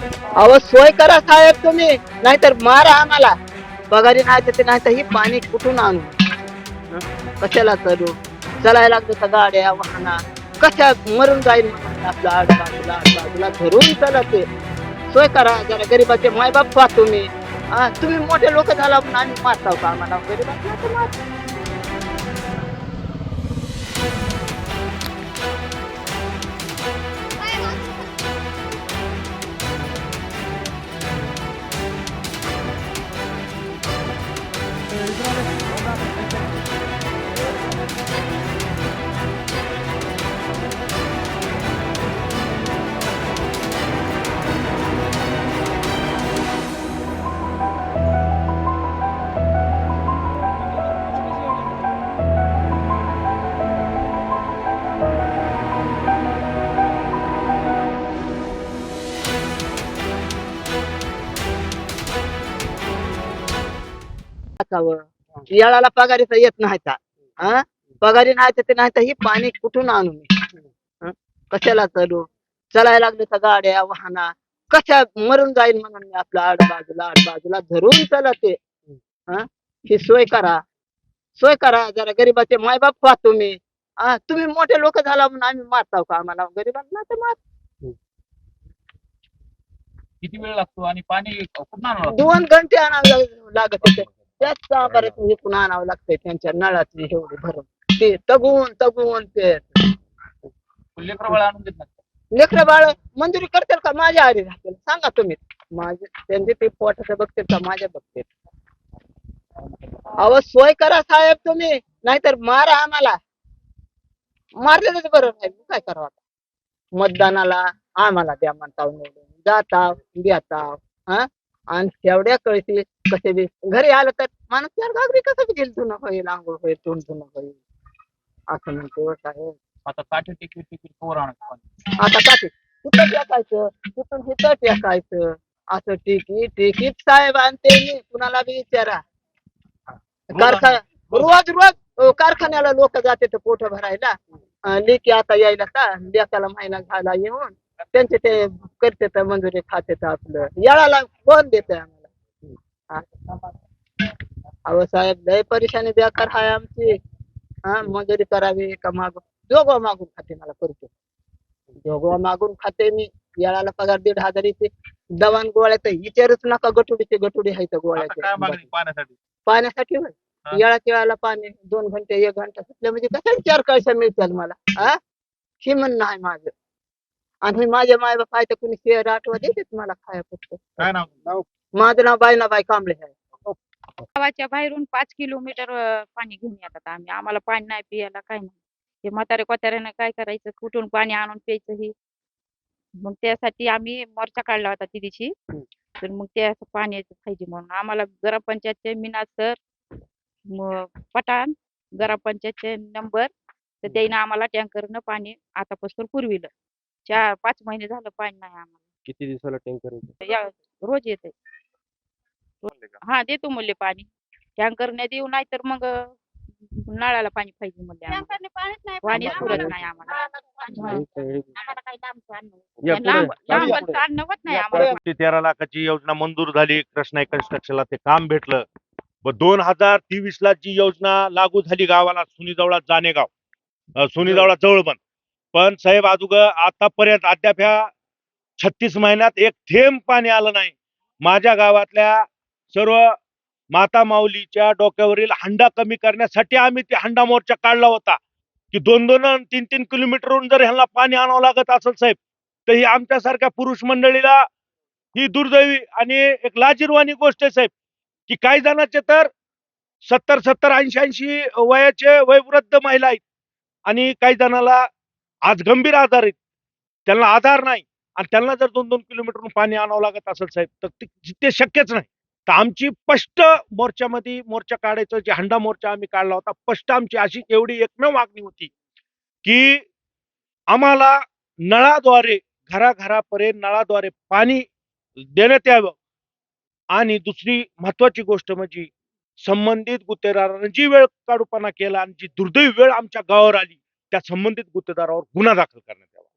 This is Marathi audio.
अहो सोय करा साहेब तुम्ही, नाहीतर मारा आम्हाला. पगारी नाही तर ते नाही तर ही पाणी कुठून आणू? हं? कशाला करू? चलायला लागलं तर गाड्या वाहना कशा मरून जाईल म्हणून आपलं आजूबाजूला धरून चला ते. सोय करा जरा गरीबाचे मायबाप पहा तुम्ही. तुम्ही मोठे लोक झाला म्हणून आम्ही मारताव का आम्हाला गरीबाला तर मार. टाकावं. याळाला पगारी तर येत नाही का? पगारी नाही तर ते नाही तर ही पाणी कुठून आणू मी? हं? कशाला करू? चलायला लागलं तर गाड्या वाहना कशा मरून जाईल म्हणून मी आपलं आडबाजूला धरून चला ते. हं? ही सोय करा. सोय करा जरा गरीबाचे मायबाप पहा तुम्ही. तुम्ही मोठे लोक झाला म्हणून आम्ही मारताव का आम्हाला गरीबांना तर मार. किती वेळ लागतो आणि पाणी कुठून आणावं लागतं? 2 घंटे आणावं लागत होते. त्याच बरं विकून आणावं लागतंय त्यांच्या नळातली एवढी भरून. ते तगून ते लेकरं बाळ आणून देत नाही. लेकरं बाळ मंजुरी करतील का माझ्या आरी राहतील सांगा तुम्ही. माझे त्यांचे ते पोटाचं बघतील का माझ्या बघतील. अहो सोय करा साहेब तुम्ही, नाहीतर मारा आम्हाला. मारलेलंच बरं नाही काय करावं आता. मतदानाला आम्हाला द्या म्हणताव निवडून जाताव देताव. आणि तेवढ्या कळती कसे बी घरी आलं तर माणूस चार घागरी कसं बी गेल धुणं होईल आंघोळ होईल तोंड धुणं होईल असं म्हणते हो साहेब. आता काठी टिकीट कवर आणायचं पाणी. आता काठी कुठं टेकायचं कुठून हिथं टेकायचं असं टिकीट साहेब आणते मी कुणाला बी विचारा. कारखाना रोज रोज कारखान्याला लोक जाते तर पोट भरायला. लेकी आता यायला का लेकाला महिना झाला येऊन त्यांचे ते करते तर मंजुरी खाते तर आपलं याळाला कोण देत आम्हाला. अहो साहेब लय परेशानी बेकार हाय आमची. मंजुरी करावी का दोघं मागून खाते मला करतो. दोघं मागून खाते मी. याळाला पगार 1,500 येते. दवान गोळ्या तर विचारूच नका गटुडीचे गटुडी आहेत आता काय मागणी गोळ्याचे पाण्यासाठी? पाण्यासाठी होय. हा. येळाच्या वेळाला पाणी 2 घंटे 1 घंटा सुटले म्हणजे कसं 4 कळशा मिळतात मला. हे म्हणणं आहे माझं. आणि मी माझ्या माय बाप आहे तर कुणी शेअर आठवा देते मला खाया फक्त. काय नाव? माझं नाव बायनाबाई कांबळे आहे. गावाच्या बाहेरून 5 किलोमीटर पाणी घेऊन येतात आम्ही. आम्हाला पाणी नाही प्यायला काय नाही. ते म्हातारे कोताऱ्यानं काय करायचं कुठून पाणी आणून प्यायचं हे. मग त्यासाठी आम्ही मोर्चा काढला होता ती दिवशी. तर मग ते असं पाण्याचं पाहिजे म्हणून आम्हाला ग्रामपंचायतचे मीना सर पठाण ग्रामपंचायतचे नंबर तर त्यानं आम्हाला टँकरनं पाणी आतापासून पुरविलं. 4-5 महिने झालं पाणी नाही आम्हाला. किती दिवसाला टँकर येतो? रोज येते. देतो म्हणले पाणी. टँकरने देऊ नाही तर मग नळाला पाणी पाहिजे म्हणले आम्हाला. पाणीच पुरत नाही आम्हाला. लांबच आणणं होत नाही आम्हाला. 13 लाखाची योजना मंजूर झाली. कृष्णाई कन्स्ट्रक्शनला ते काम भेटलं. व 2023 ला जी योजना लागू झाली गावाला सुनीजवळा जानेगाव सुनीजवळा जवळबंद. पण साहेब आतापर्यंत अद्याप ह्या 36 महिन्यात एक थेंब पाणी आलं नाही. माझ्या गावातल्या सर्व माता माऊलीच्या डोक्यावरील हंडा कमी करण्यासाठी आम्ही ते हंडा मोर्चा काढला होता की 2-2 आणि 3-3 किलोमीटरहून जर ह्यांना पाणी आणावं लागत असेल साहेब तर ही आमच्यासारख्या पुरुष मंडळीला ही दुर्दैवी आणि एक लाजिरवाणी गोष्ट आहे साहेब की काही जणांचे तर 70-70 80-80 वयाचे वयोवृद्ध महिला आहेत आणि काही जणाला आज गंभीर आजार आहेत. त्यांना आधार नाही आणि त्यांना जर 2-2 किलोमीटरहून पाणी आणावं लागत असेल साहेब तर ते शक्यच नाही. तर आमची स्पष्ट मोर्चामध्ये मोर्चा काढायचं जे हंडा मोर्चा आम्ही काढला होता स्पष्ट आमची अशी एवढी एकमेव मागणी होती की आम्हाला नळाद्वारे घराघरापर्यंत नळाद्वारे पाणी देण्यात यावं. आणि दुसरी महत्वाची गोष्ट म्हणजे संबंधित गुत्तेदाराने जी वेळ काढूपणा केला आणि जी दुर्दैवी वेळ आमच्या गावावर आली त्या संबंधित गुत्तेदारावर गुन्हा दाखल करण्यात यावा.